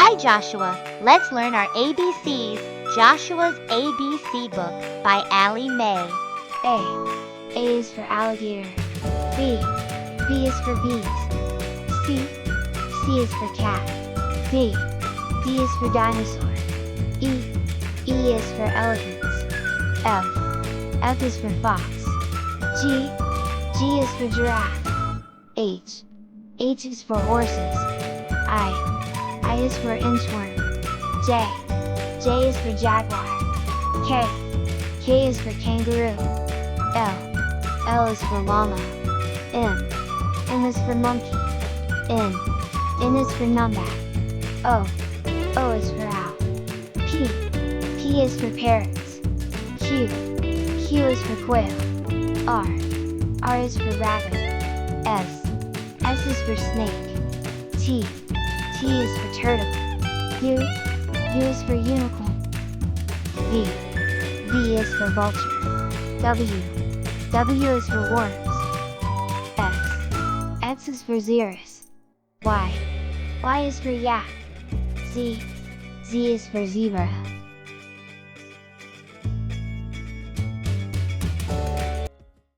Hi Joshua, let's learn our ABCs, Joshua's ABC book by Allie Mae. A is for alligator. B is for bees. C is for cat. D is for dinosaur. E is for elephants. F is for fox. G is for giraffe. H is for horses. I is for inchworm. J is for jaguar. K is for kangaroo. L is for llama. M is for monkey. N is for numbat. O is for owl. P is for parrots. Q is for quail. R is for rabbit. S is for snake. T is for turtle. U is for unicorn. V is for vulture. W is for worms. X is for xerus. Y is for yak. Z is for zebra.